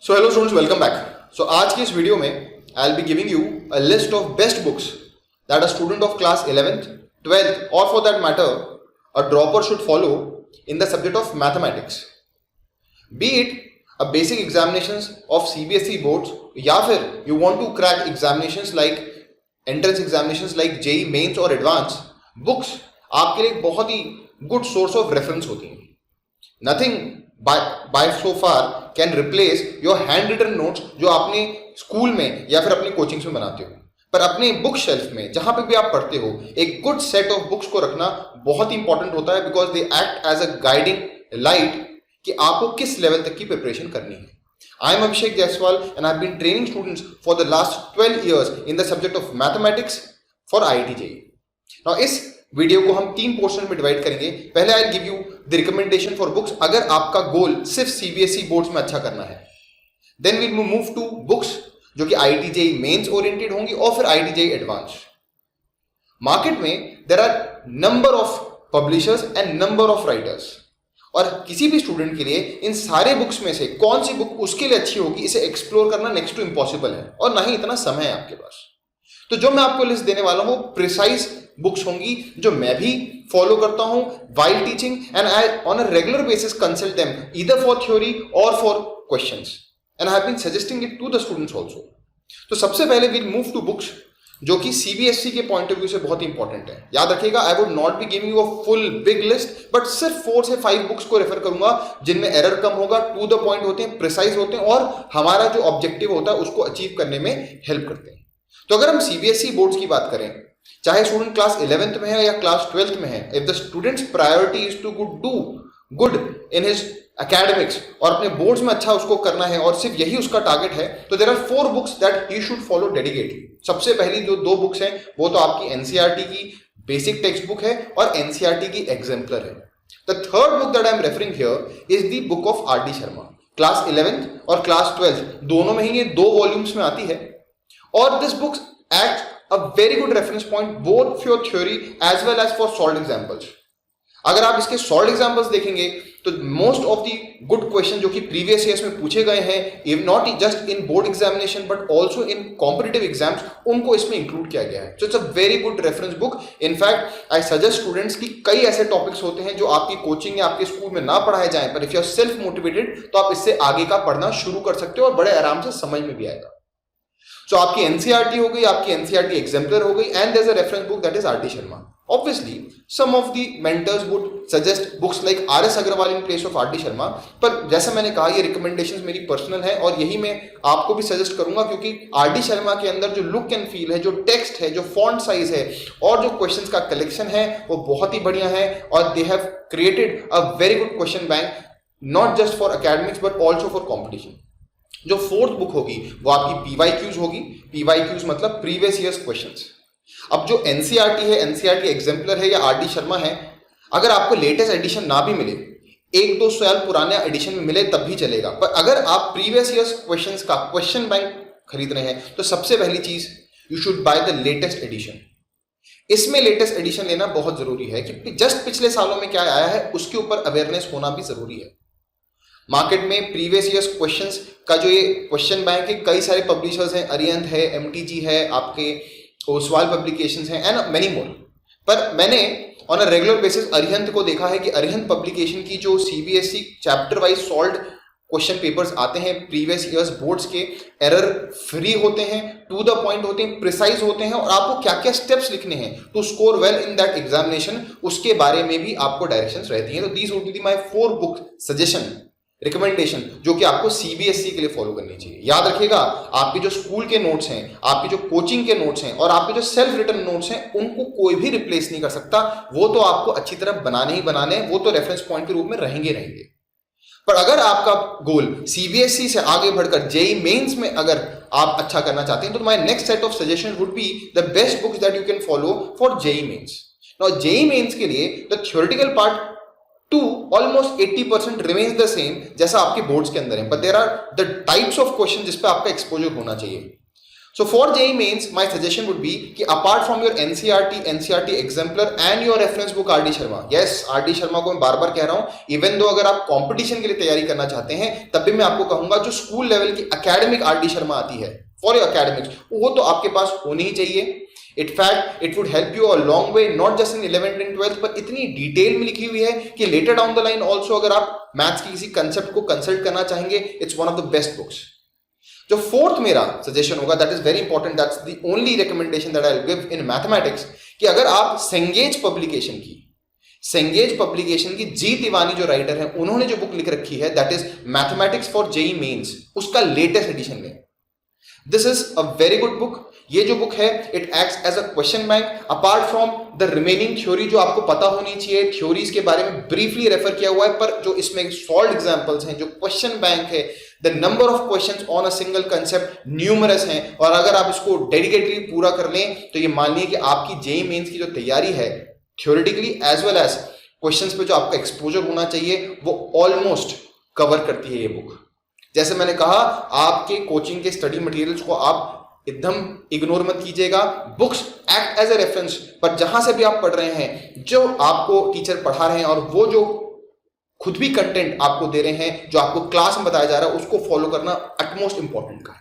सो hello students, welcome back. So आज की इस वीडियो में I will be giving you a list of best books that a student of class 11th, 12th और for that matter a dropper should follow in the subject of mathematics, be it a basic examinations of CBSE boards या फिर you want to crack examinations like entrance examinations like JEE Mains और advance. Books आपके लिए एक बहुत ही good source of reference होती हैं। Nothing by so far can replace your handwritten notes जो आपने स्कूल में या फिर अपनी कोचिंग्स में बनाते हो, पर अपने बुक शेल्फ में जहां पे भी आप पढ़ते हो एक गुड सेट ऑफ बुक्स को रखना बहुत इंपॉर्टेंट होता है, because they act as a guiding light कि आपको किस लेवल तक की प्रिपरेशन करनी है। I am Abhishek Jaiswal and I have been training students for the last 12 years in the subject of mathematics for IIT JEE. Now इस video को हम 3 पोर्शन में डिवाइड करेंगे। पहले I give you the recommendation for books अगर आपका गोल सिर्फ CBSE boards में अच्छा करना है। Then we move to books जो कि IIT JEE मेंस ओरिएंटेड होंगी और फिर IIT JEE एडवांस। मार्केट में there are number of publishers and number of writers, और किसी भी स्टूडेंट के लिए इन सारे बुक्स में से कौन सी बुक उसके लिए अच्छी होगी इसे एक्सप्लोर करना नेक्स्ट टू इम्पॉसिबल है, और ना ही इतना समय है आपके पास। तो जो मैं आपको लिस्ट देने वाला हूं वो प्रिसाइज बुक्स होंगी जो मैं भी फॉलो करता हूं while teaching and I on a regular basis consult them either for theory or for questions and I have been suggesting it to the students also. तो सबसे पहले we'll move to books जो कि CBSE के point of view से बहुत important है। याद रखिएगा, I would not be giving you a full big list, but सिर्फ 4 से 5 बुक्स को रेफर करूंगा जिनमें एरर कम होगा, टू द पॉइंट होते हैं, प्रिसाइज होते हैं और हमारा जो ऑब्जेक्टिव होता है उसको अचीव करने में हेल्प करते हैं। तो अगर हम CBSE बोर्ड्स की बात करें, चाहे स्टूडेंट क्लास 11th में है या क्लास 12th में है, if the student's priority is to do good in his academics और अपने बोर्ड्स में अच्छा उसको करना है और सिर्फ यही उसका टारगेट है, तो there are 4 books that he should follow dedicatedly. सबसे पहली जो 2 बुक्स हैं वो तो आपकी NCERT की बेसिक टेक्स्ट बुक है और NCERT की एग्जाम्पलर है। The third book that I am referring here is the book of RD Sharma. Class 11th और क्लास 12th दोनों में ही ये 2 वॉल्यूम्स में आती है, और this book act a very good reference point both for theory as well as for solved examples. अगर आप इसके solved examples देखेंगे तो most of the good question जो कि previous years में पूछे गए हैं, if not just in board examination but also in competitive exams, उनको इसमें include किया गया है। So it's a very good reference book. In fact, I suggest students कि कई ऐसे topics होते हैं जो आपकी कोचिंग या आपके स्कूल में ना पढ़ाए जाएं, पर if you are self motivated तो आप इससे आगे का पढ़ना शुरू कर सकते हो और बड़े आराम से समझ में भी आएगा। So आपकी NCERT हो गई, आपकी NCERT एग्जाम्पलर हो गई, and there is a reference book that is RD Sharma. Obviously, some of the mentors would suggest books like RS Agarwal in place of RD Sharma, पर जैसा मैंने कहा ये रिकमेंडेशंस मेरी पर्सनल है और यही मैं आपको भी सजेस्ट करूंगा, क्योंकि RD शर्मा के अंदर जो लुक एंड फील है, जो टेक्स्ट है, जो फॉन्ट साइज है और जो क्वेश्चंस का कलेक्शन है वो बहुत ही बढ़िया है, और they have created a very good question bank not just for academics but also for competition. जो 4th बुक होगी वो आपकी PYQs होगी। PYQs मतलब प्रीवियस ईयर्स क्वेश्चंस। अब जो NCERT है, NCERT एग्जाम्पलर है या RD शर्मा है, अगर आपको लेटेस्ट एडिशन ना भी मिले, 1-2 साल पुराने एडिशन में मिले तब भी चलेगा, पर अगर आप प्रीवियस ईयर्स क्वेश्चंस का क्वेश्चन बैंक खरीद रहे हैं तो सबसे पहली चीज you should by the latest edition. इसमें लेटेस्ट एडिशन लेना बहुत जरूरी है क्योंकि जस्ट पिछले सालों में क्या आया है उसके ऊपर अवेयरनेस होना भी जरूरी है। मार्केट में प्रीवियस ईयर्स क्वेश्चंस का जो ये क्वेश्चन बैंक है, कई सारे पब्लिशर्स हैं, अरिहंत है, MTG है, आपके ओसवाल पब्लिकेशंस हैं एंड मेनी मोर। पर मैंने on a regular basis Arihant को देखा है कि अरिहंत पब्लिकेशन की जो CBSE chapter wise solved question papers आते हैं प्रीवियस ईयर्स बोर्ड्स के, एरर फ्री होते हैं, टू द पॉइंट होते हैं, प्रिसाइज होते हैं, और आपको क्या क्या स्टेप्स लिखने हैं to score well in that examination उसके बारे में भी आपको डायरेक्शंस रहती हैं। तो these would be my 4 book suggestion recommendation जो कि आपको CBSE के लिए फॉलो करनी चाहिए। याद रखिएगा, आपके जो स्कूल के नोट्स हैं, आपके जो कोचिंग के नोट्स हैं और आपके जो सेल्फ रिटन नोट्स हैं उनको कोई भी रिप्लेस नहीं कर सकता। वो तो आपको अच्छी तरह बनाने ही बनाने, वो तो रेफरेंस पॉइंट के रूप में रहेंगे। पर अगर आपका गोल CBSE से आगे बढ़कर JEE मेंस में अगर आप अच्छा करना चाहते हैं तो my next set of suggestion would be the best books that you can follow for JEE mains. Now JEE mains के लिए the theoretical part to almost 80% remains the same जैसा आपके बोर्ड्स के अंदर है, but there are the types of questions जिस पे आपका एक्सपोजर होना चाहिए। So for JEE Mains, my suggestion would be कि apart from your NCERT exemplar and your reference book RD Sharma, yes RD Sharma को मैं बार बार कह रहा हूँ, इवन दो अगर आप कंपटीशन के लिए तैयारी करना चाहते हैं तब भी मैं आपको कहूंगा जो स्कूल लेवल की एकेडमिक RD Sharma आती है फॉर योर एकेडमिक्स, वो तो आपके पास होनी ही चाहिए. In fact, it would help you a long way, not just in 11th and 12th, पर इतनी डिटेल में लिखी हुई है कि later down the line also अगर आप मैथ्स की किसी कंसेप्ट को कंसल्ट करना चाहेंगे, it's one of the best books. जो फोर्थ मेरा सजेशन होगा, that is very important, that's the only recommendation that I will give in mathematics, कि अगर आप सेंगेज पब्लिकेशन की जी तिवानी जो राइटर हैं, उन्होंने जो बुक लिख रखी है that is mathematics for JEE mains, उसका लेटेस्ट एडिशन में, this is a very good book. ये जो बुक है it acts as a question bank. Apart from the remaining theory जो आपको पता होनी चाहिए, थ्योरीज के बारे में ब्रीफली रेफर किया हुआ है, पर जो इसमें सॉल्व एग्जांपल्स हैं, जो क्वेश्चन बैंक है, the number of questions on a single concept numerous हैं, और अगर आप इसको डेडिकेटली पूरा कर लें तो ये मान लीजिए कि आपकी जेईई मेंस की जो तैयारी है theoretically as well as questions पे जो आपका एक्सपोजर होना चाहिए वो ऑलमोस्ट कवर करती है ये बुक. जैसे मैंने कहा, आपके कोचिंग के स्टडी मटेरियल्स को आप एकदम इग्नोर मत कीजिएगा. Books act as a reference, पर जहां से भी आप पढ़ रहे हैं, जो आपको टीचर पढ़ा रहे हैं और वो जो खुद भी कंटेंट आपको दे रहे हैं, जो आपको क्लास में बताया जा रहा है, उसको फॉलो करना अटमोस्ट इंपॉर्टेंट का है.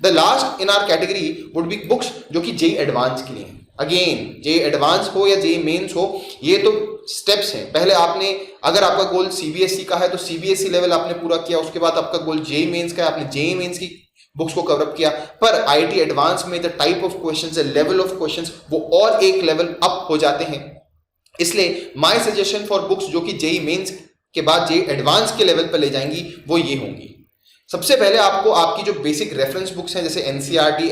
The last in our category would be books जो कि जेईई एडवांस के लिए हैं. अगेन जेईई एडवांस हो या जेईई मेंस हो, ये तो स्टेप्स हैं. पहले आपने, अगर आपका गोल सीबीएसई का है तो सीबीएसई लेवल आपने पूरा किया, उसके बाद आपका गोल जेईई मेंस का है, आपने जेईई मेंस की बुक्स को कवर अप किया. पर आईआईटी एडवांस में the type of questions, the level of questions, वो और एक लेवल अप हो जाते हैं. इसलिए माय सजेशन फॉर बुक्स जो कि जेईई मेंस के बाद जेईई एडवांस के लेवल पर ले जाएंगी वो ये होंगी. सबसे पहले आपको आपकी जो बेसिक रेफरेंस बुक्स हैं, जैसे NCERT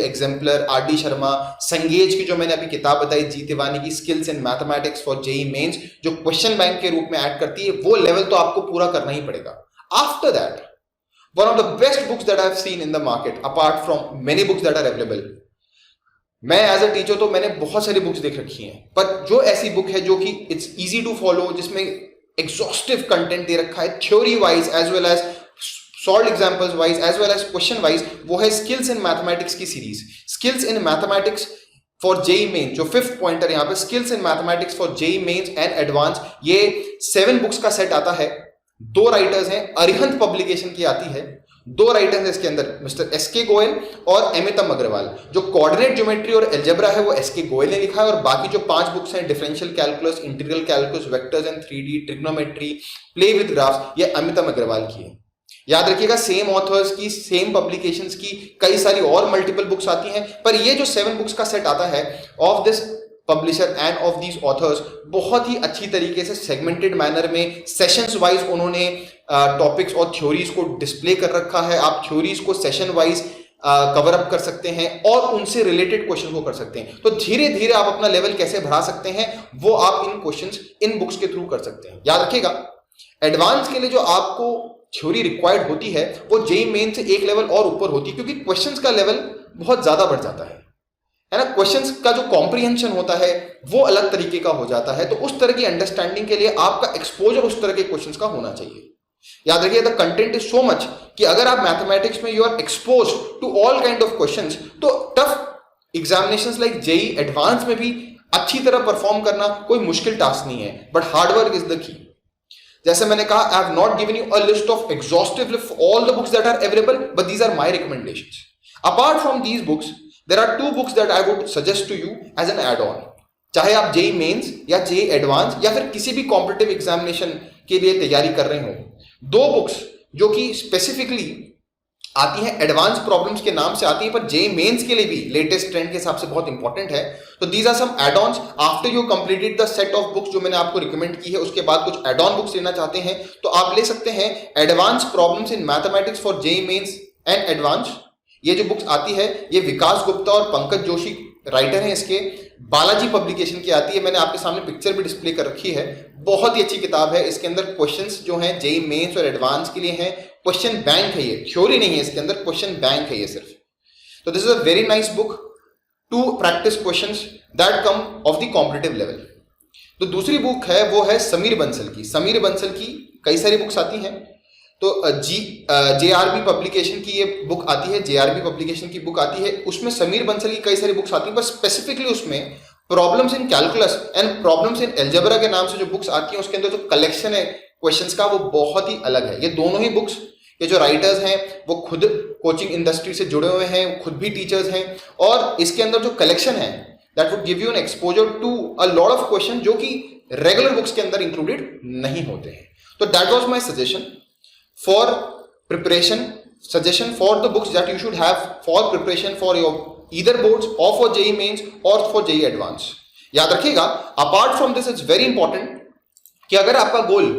exemplar, RD Sharma, Cengage की जो मैंने अभी किताब बताई, जी तिवानी की skills in mathematics for JEE mains, जो क्वेश्चन बैंक के रूप में ऐड करती है, वो लेवल तो आपको पूरा करना ही पड़ेगा. After that, one of the best books that I have seen in the market, apart from many books that are available, मैं एज अ टीचर तो मैंने बहुत सारी बुक्स देख रखी हैं, पर जो ऐसी बुक है जो कि इट्स इजी टू फॉलो, जिसमें एग्जॉस्टिव कंटेंट दे रखा है theory wise as well as solved examples wise as well as question wise, वो है स्किल्स इन मैथमेटिक्स की series. Skills in mathematics for JEE mains, जो फिफ्थ पॉइंटर यहां पे, skills in mathematics for JEE mains and advance, ये 7 books का set आता है. 2 राइटर्स हैं, अरिहंत पब्लिकेशन की आती है. 2 राइटर्स हैं इसके अंदर, मिस्टर एसके गोयल और अमितम अग्रवाल. जो कोऑर्डिनेट ज्योमेट्री और अलजेब्रा है वो एसके गोयल ने लिखा है, और बाकी जो 5 बुक्स हैं, differential calculus, integral calculus, vectors and 3D, trigonometry, play with graphs, ये अमितम अग्रवाल की है. याद रखिएगा, सेम ऑथर्स की, सेम पब्लिकेशंस की कई सारी और मल्टीपल बुक्स आती हैं, पर ये जो 7 बुक्स का सेट आता है of this publisher end of these authors, बहुत ही अच्छी तरीके से सेगमेंटेड मैनर में सेशंस वाइज उन्होंने टॉपिक्स और थ्योरीज को डिस्प्ले कर रखा है. आप थ्योरीज को सेशन वाइज कवर अप कर सकते हैं और उनसे रिलेटेड क्वेश्चन को कर सकते हैं. तो धीरे धीरे आप अपना लेवल कैसे बढ़ा सकते हैं वो आप इन क्वेश्चंस, इन बुक्स के थ्रू कर सकते हैं. याद रखिएगा, एडवांस के लिए जो आपको थ्योरी रिक्वायर्ड होती है वो जेईई मेन से एक लेवल और ऊपर होती है, क्योंकि क्वेश्चंस का लेवल बहुत ज्यादा बढ़ जाता है ना. क्वेश्चंस का जो कॉम्प्रिहेंशन होता है वो अलग तरीके का हो जाता है. तो उस तरह की अंडरस्टैंडिंग के लिए आपका एक्सपोजर उस तरह के क्वेश्चंस का होना चाहिए. याद रखिए, the content is so much कि अगर आप मैथमेटिक्स में you are expose to all kind of questions, तो tough examinations like JEE advance में भी अच्छी तरह परफॉर्म करना कोई मुश्किल टास्क नहीं है, but hard work is the key. जैसे मैंने कहा, I have not given you a list of exhaustive list for all the books that are available, but these are my recommendations. Apart from these books, there are 2 books that I would suggest to you as an add on. चाहे आप JEE mains या JEE advance या फिर किसी भी competitive examination के लिए तैयारी कर रहे हो, 2 बुक्स जो कि स्पेसिफिकली आती हैं एडवांस प्रॉब्लम्स के नाम से आती है, पर जेईई मेंस के लिए भी लेटेस्ट ट्रेंड के हिसाब से बहुत इंपॉर्टेंट है. तो these are some add ons. After you completed the set of books जो मैंने आपको रिकमेंड की है, उसके बाद कुछ एड ऑन बुक्स लेना चाहते हैं तो आप ले सकते हैं advance problems in mathematics for JEE mains and advance. ये जो बुक्स आती है ये विकास गुप्ता और पंकज जोशी राइटर हैं इसके, बालाजी पब्लिकेशन की आती है. मैंने आपके सामने पिक्चर भी डिस्प्ले कर रखी है. बहुत ही अच्छी किताब है. इसके अंदर क्वेश्चंस जो हैं जेईई मेंस और एडवांस के लिए हैं. क्वेश्चन बैंक है, ये थ्योरी नहीं है, इसके अंदर क्वेश्चन बैंक है ये सिर्फ. तो this is a very nice book to practice questions that come of the competitive level. तो दूसरी बुक है वो है समीर बंसल की. समीर बंसल की कई सारी बुक्स आती हैं. तो JRB पब्लिकेशन की ये बुक आती है, JRB पब्लिकेशन की बुक आती है, उसमें समीर बंसल की कई सारी बुक्स आती हैं, पर स्पेसिफिकली उसमें problems in calculus and problems in algebra के नाम से जो बुक्स आती हैं, उसके अंदर जो कलेक्शन है क्वेश्चंस का वो बहुत ही अलग है। ये दोनों ही बुक्स, ये जो राइटर्स हैं वो खुद कोचिंग इंडस्ट्री से जुड़े हुए हैं, खुद भी टीचर्स हैं, और इसके अंदर जो कलेक्शन है that would give you an exposure to a lot of question जो कि रेगुलर बुक्स के अंदर इंक्लूडेड नहीं होते हैं। तो that was my suggestion for preparation, suggestion for the books that you should have for preparation for your either boards or for JEE mains or for JEE advanced। याद रखिएगा, apart from this it's very important कि अगर आपका गोल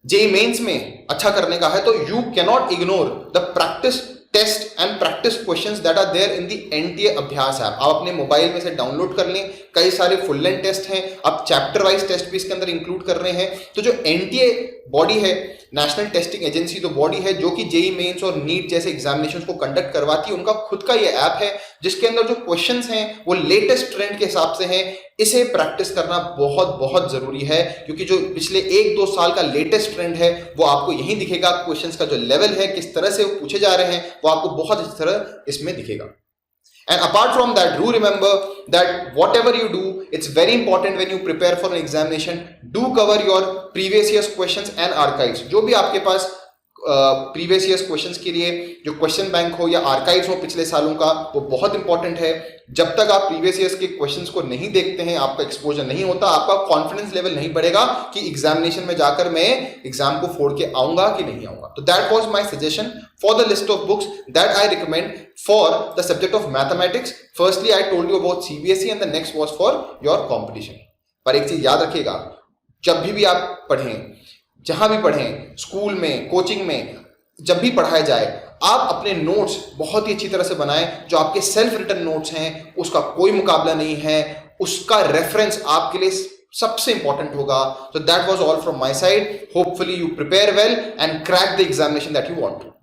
JEE mains में अच्छा करने का है तो you cannot ignore the practice test and practice questions that are there in the NTA अभ्यास ऐप। आप अपने मोबाइल में से डाउनलोड कर लें, कई सारे फुल लेंथ टेस्ट हैं, आप चैप्टर वाइज टेस्ट भी इसके अंदर इंक्लूड कर रहे हैं। तो जो NTA बॉडी है, नेशनल टेस्टिंग एजेंसी, तो बॉडी है जो कि JEE मेंस और नीट जैसे एग्जामिनेशंस को कंडक्ट करवाती है, उनका खुद का ये ऐप है जिसके अंदर जो क्वेश्चंस हैं वो लेटेस्ट ट्रेंड के हिसाब से हैं। इसे प्रैक्टिस करना बहुत बहुत जरूरी है, क्योंकि जो पिछले 1-2 साल का लेटेस्ट ट्रेंड है वो आपको यहीं दिखेगा। क्वेश्चंस का जो लेवल है, किस तरह से वो पूछे जा रहे हैं, वो आपको बहुत अच्छी तरह इसमें दिखेगा। And apart from that, do remember that whatever you do, it's very important when you prepare for an examination, do cover your previous year's questions and archives। जो भी आपके पास प्रीवियस ईयर्स क्वेश्चंस के लिए जो क्वेश्चन बैंक हो या archives हो पिछले सालों का, वो बहुत इंपॉर्टेंट है। जब तक आप प्रीवियस ईयर्स के क्वेश्चंस को नहीं देखते हैं, आपका एक्सपोजर नहीं होता, आपका कॉन्फिडेंस लेवल नहीं बढ़ेगा कि एग्जामिनेशन में जाकर मैं एग्जाम को फोड़ के आऊंगा कि नहीं आऊंगा। तो that was my suggestion for the list of books that I recommend for the subject of mathematics. Firstly I told you about CBSE and the next was for your competition. पर एक चीज याद रखिएगा, जब भी आप पढ़ें, जहां भी पढ़ें, स्कूल में, कोचिंग में, जब भी पढ़ाया जाए, आप अपने नोट्स बहुत ही अच्छी तरह से बनाएं। जो आपके सेल्फ रिटन नोट्स हैं उसका कोई मुकाबला नहीं है, उसका रेफरेंस आपके लिए सबसे इंपॉर्टेंट होगा। So that was all from my side. Hopefully you prepare well and crack the examination that you want to.